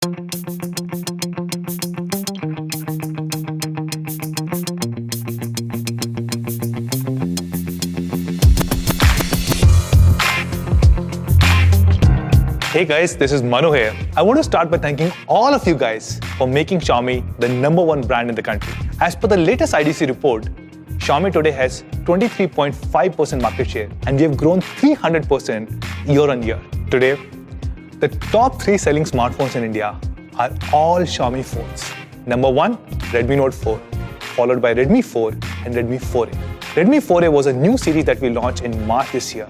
Hey guys, this is Manu here. I want to start by thanking all of you guys for making Xiaomi the #1 brand in the country. As per the latest IDC report, Xiaomi today has 23.5% market share and we have grown 300% year on year. Today, the top 3 selling smartphones in India are all Xiaomi phones. Number 1, Redmi Note 4, followed by Redmi 4 and Redmi 4a. Redmi 4a was a new series that we launched in March this year.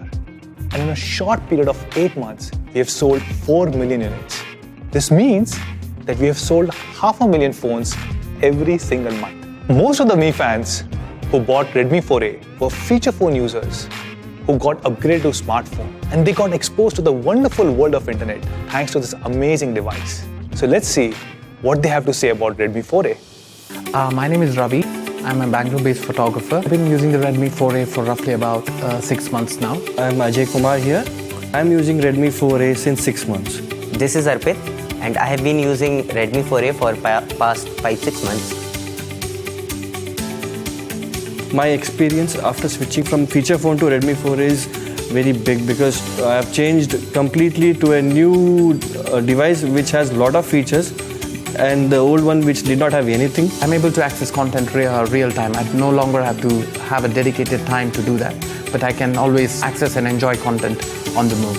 And in a short period of 8 months, we have sold 4 million units. This means that we have sold 500,000 phones every single month. Most of the Mi fans who bought Redmi 4a were feature phone users who got upgraded to smartphone and they got exposed to the wonderful world of internet thanks to this amazing device. So let's see what they have to say about Redmi 4a. My name is Ravi. I'm a Bangalore-based photographer. I've been using the Redmi 4a for roughly about 6 months now. I'm Ajay Kumar here. I'm using Redmi 4a since 6 months. This is Arpit and I have been using Redmi 4a for past 5-6 months. My experience after switching from feature phone to Redmi 4a is very big because I have changed completely to a new device which has a lot of features and the old one which did not have anything. I'm able to access content real time. I no longer have to have a dedicated time to do that, but I can always access and enjoy content on the move.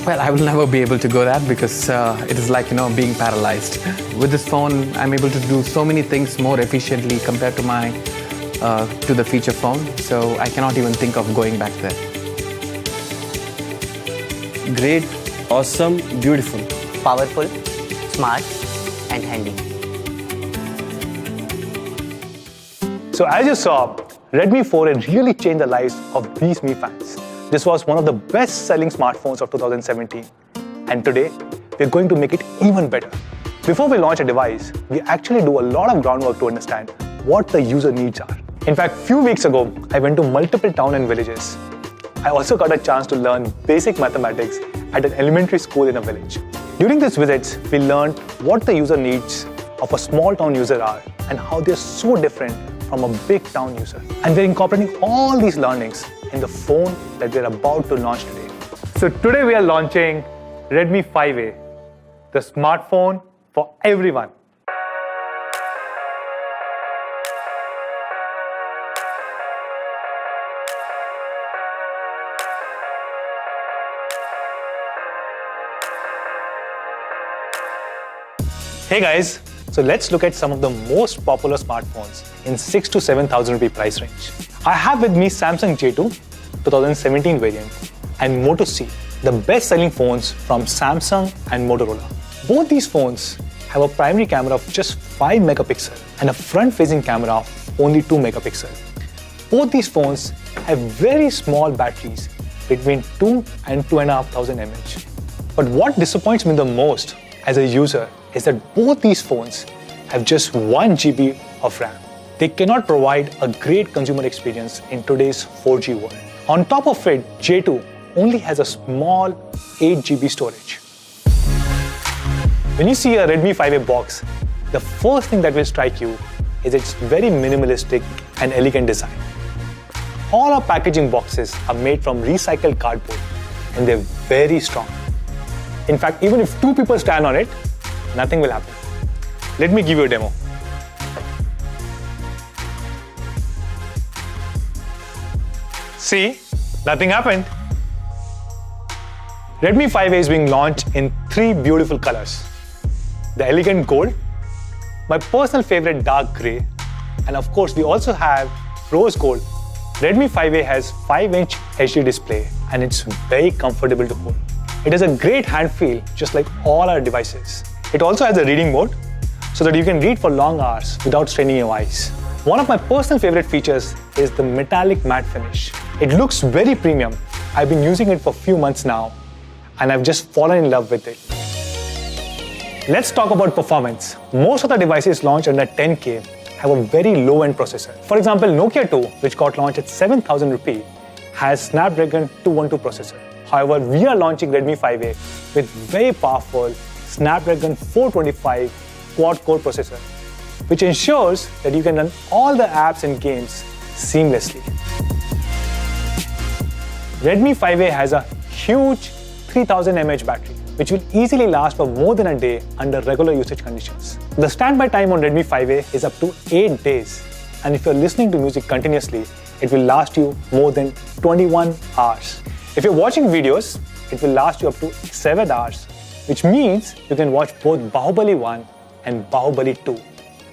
Well, I will never be able to go that because it is like, being paralyzed. With this phone, I'm able to do so many things more efficiently compared to to the feature phone. So I cannot even think of going back there. Great, awesome, beautiful. Powerful, smart and handy. So as you saw, Redmi 4a really changed the lives of these Mi fans. This was one of the best-selling smartphones of 2017. And today, we're going to make it even better. Before we launch a device, we actually do a lot of groundwork to understand what the user needs are. In fact, a few weeks ago, I went to multiple towns and villages. I also got a chance to learn basic mathematics at an elementary school in a village. During these visits, we learned what the user needs of a small town user are and how they're so different from a big town user. And we're incorporating all these learnings in the phone that we're about to launch today. So today we are launching Redmi 5a, the smartphone for everyone. Hey guys, so let's look at some of the most popular smartphones in 6,000 to 7,000 rupee price range. I have with me Samsung J2 2017 variant and Moto C, the best selling phones from Samsung and Motorola. Both these phones have a primary camera of just 5 megapixel and a front facing camera of only 2 megapixel. Both these phones have very small batteries between 2 and 2,500 mAh. But what disappoints me the most as a user is that both these phones have just 1 GB of RAM. They cannot provide a great consumer experience in today's 4G world. On top of it, J2 only has a small 8 GB storage. When you see a Redmi 5a box, the first thing that will strike you is its very minimalistic and elegant design. All our packaging boxes are made from recycled cardboard and they're very strong. In fact, even if 2 people stand on it, nothing will happen. Let me give you a demo. See, nothing happened. Redmi 5a is being launched in 3 beautiful colors. The elegant gold, my personal favorite dark grey, and of course we also have rose gold. Redmi 5a has 5-inch HD display and it's very comfortable to hold. It has a great hand feel just like all our devices. It also has a reading mode so that you can read for long hours without straining your eyes. One of my personal favorite features is the metallic matte finish. It looks very premium. I've been using it for a few months now and I've just fallen in love with it. Let's talk about performance. Most of the devices launched under 10K have a very low-end processor. For example, Nokia 2, which got launched at 7,000 rupee, has Snapdragon 212 processor. However, we are launching Redmi 5A with very powerful Snapdragon 425 quad-core processor, which ensures that you can run all the apps and games seamlessly. Redmi 5A has a huge 3000 mAh battery, which will easily last for more than a day under regular usage conditions. The standby time on Redmi 5A is up to 8 days, and if you're listening to music continuously, it will last you more than 21 hours. If you're watching videos, it will last you up to 7 hours, which means you can watch both Bahubali 1 and Bahubali 2,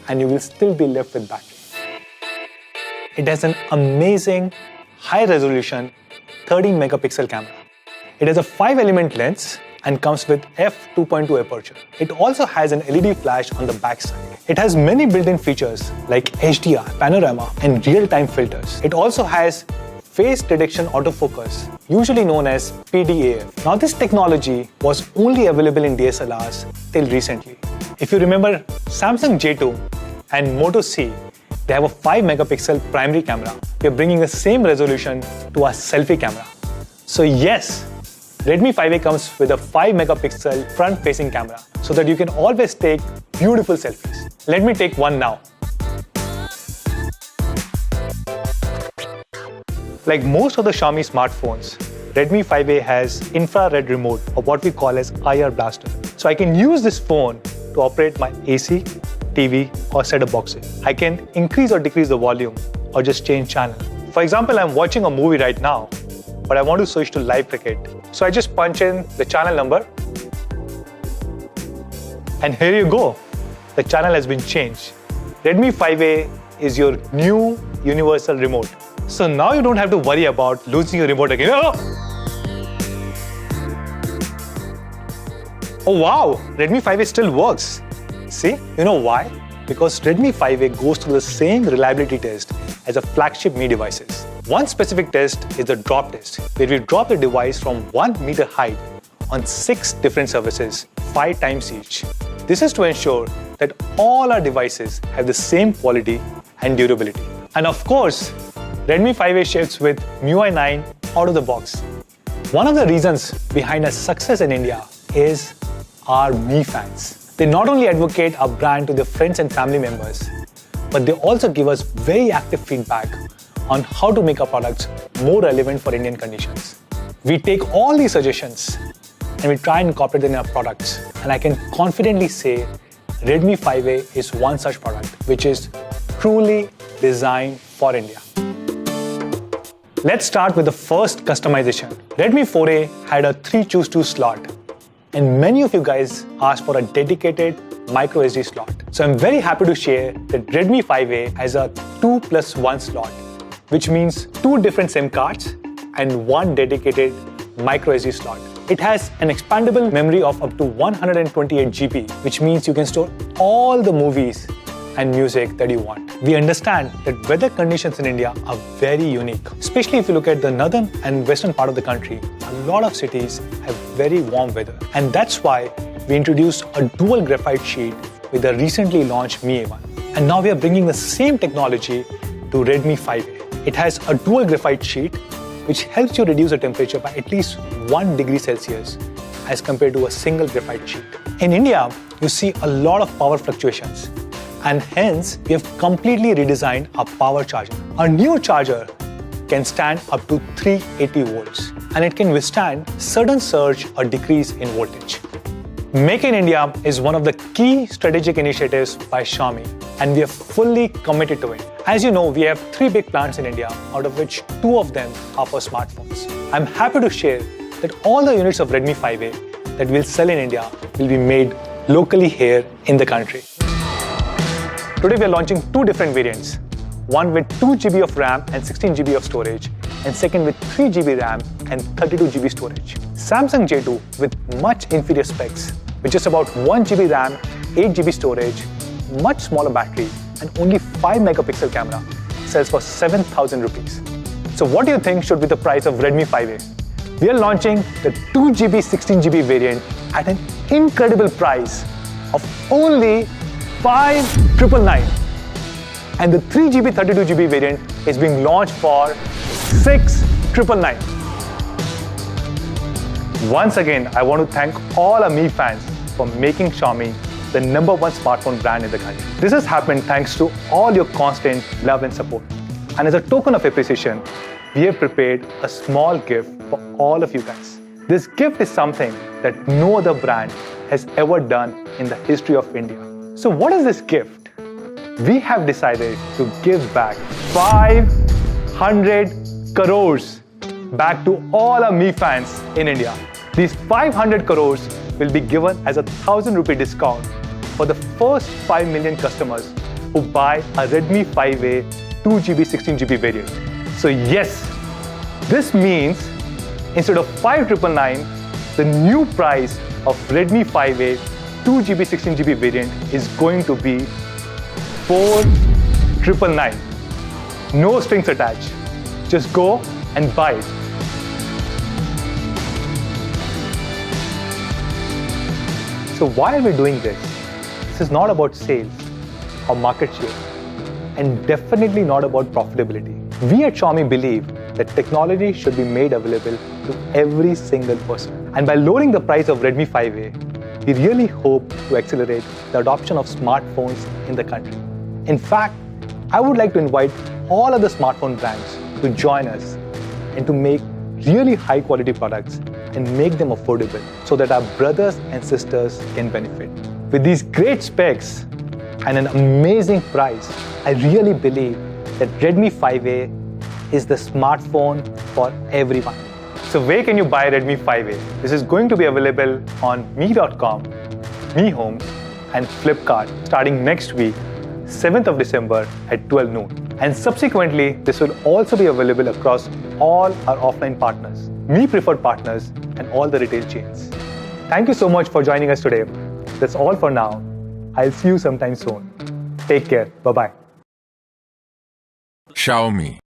and you will still be left with battery. It has an amazing high-resolution 13 megapixel camera. It has a 5-element lens and comes with f2.2 aperture. It also has an LED flash on the back side. It has many built-in features like HDR, panorama, and real-time filters. It also has face detection autofocus, usually known as PDAF. Now, this technology was only available in DSLRs till recently. If you remember Samsung J2 and Moto C, they have a 5 megapixel primary camera. We are bringing the same resolution to our selfie camera. So yes, Redmi 5A comes with a 5 megapixel front-facing camera so that you can always take beautiful selfies. Let me take one now. Like most of the Xiaomi smartphones, Redmi 5A has infrared remote, or what we call as IR blaster. So I can use this phone to operate my AC, TV, or set-top boxes. I can increase or decrease the volume or just change channel. For example, I'm watching a movie right now, but I want to switch to live cricket. So I just punch in the channel number, and here you go. The channel has been changed. Redmi 5A is your new universal remote. So now you don't have to worry about losing your remote again. Oh wow, Redmi 5A still works. See, you know why? Because Redmi 5A goes through the same reliability test as a flagship Mi devices. One specific test is the drop test, where we drop the device from 1 meter height on 6 different surfaces, 5 times each. This is to ensure that all our devices have the same quality and durability. And of course, Redmi 5A ships with MIUI 9 out of the box. One of the reasons behind our success in India is our Mi fans. They not only advocate our brand to their friends and family members, but they also give us very active feedback on how to make our products more relevant for Indian conditions. We take all these suggestions and we try and incorporate them in our products. And I can confidently say Redmi 5A is one such product which is truly designed for India. Let's start with the first customization. Redmi 4A had a 3 choose 2 slot, and many of you guys asked for a dedicated micro SD slot. So I'm very happy to share that Redmi 5A has a 2+1 slot, which means 2 different SIM cards and 1 dedicated micro SD slot. It has an expandable memory of up to 128 GB, which means you can store all the movies and music that you want. We understand that weather conditions in India are very unique, especially if you look at the northern and western part of the country. A lot of cities have very warm weather, and that's why we introduced a dual graphite sheet with the recently launched Mi A1. And now we are bringing the same technology to Redmi 5A. It has a dual graphite sheet which helps you reduce the temperature by at least 1 degree Celsius as compared to a single graphite sheet. In India, you see a lot of power fluctuations, and hence we have completely redesigned our power charger. Our new charger can stand up to 380 volts, and it can withstand sudden surge or decrease in voltage. Make in India is one of the key strategic initiatives by Xiaomi, and we are fully committed to it. As you know, we have 3 big plants in India, out of which 2 of them are for smartphones. I'm happy to share that all the units of Redmi 5A that we'll sell in India will be made locally here in the country. Today we are launching 2 different variants, one with 2 GB of RAM and 16 GB of storage, and second with 3 GB RAM and 32 GB storage. Samsung J2 with much inferior specs, with just about 1 GB RAM, 8 GB storage, much smaller battery, and only 5 megapixel camera, sells for 7,000 rupees. So what do you think should be the price of Redmi 5A? We are launching the 2 GB 16 GB variant at an incredible price of only 5,999, and the 3 GB 32 GB variant is being launched for 6,999. Once again, I want to thank all our Mi fans for making Xiaomi the #1 smartphone brand in the country. This has happened thanks to all your constant love and support. And as a token of appreciation, we have prepared a small gift for all of you guys. This gift is something that no other brand has ever done in the history of India. So what is this gift? We have decided to give back 500 crores back to all our Mi fans in India. These 500 crores will be given as a 1,000 rupee discount for the first 5 million customers who buy a Redmi 5A 2GB 16GB variant. So yes, this means instead of 5,999, the new price of Redmi 5A 2GB 16GB variant is going to be 4,999. No strings attached. Just go and buy it. So why are we doing this? This is not about sales or market share, and definitely not about profitability. We at Xiaomi believe that technology should be made available to every single person. And by lowering the price of Redmi 5A, we really hope to accelerate the adoption of smartphones in the country. In fact, I would like to invite all other smartphone brands to join us and to make really high quality products and make them affordable so that our brothers and sisters can benefit. With these great specs and an amazing price, I really believe that Redmi 5A is the smartphone for everyone. So where can you buy Redmi 5A? This is going to be available on Mi.com, Mi Homes and Flipkart starting next week, 7th of December at 12 noon. And subsequently, this will also be available across all our offline partners, Mi preferred partners and all the retail chains. Thank you so much for joining us today. That's all for now. I'll see you sometime soon. Take care. Bye-bye. Xiaomi.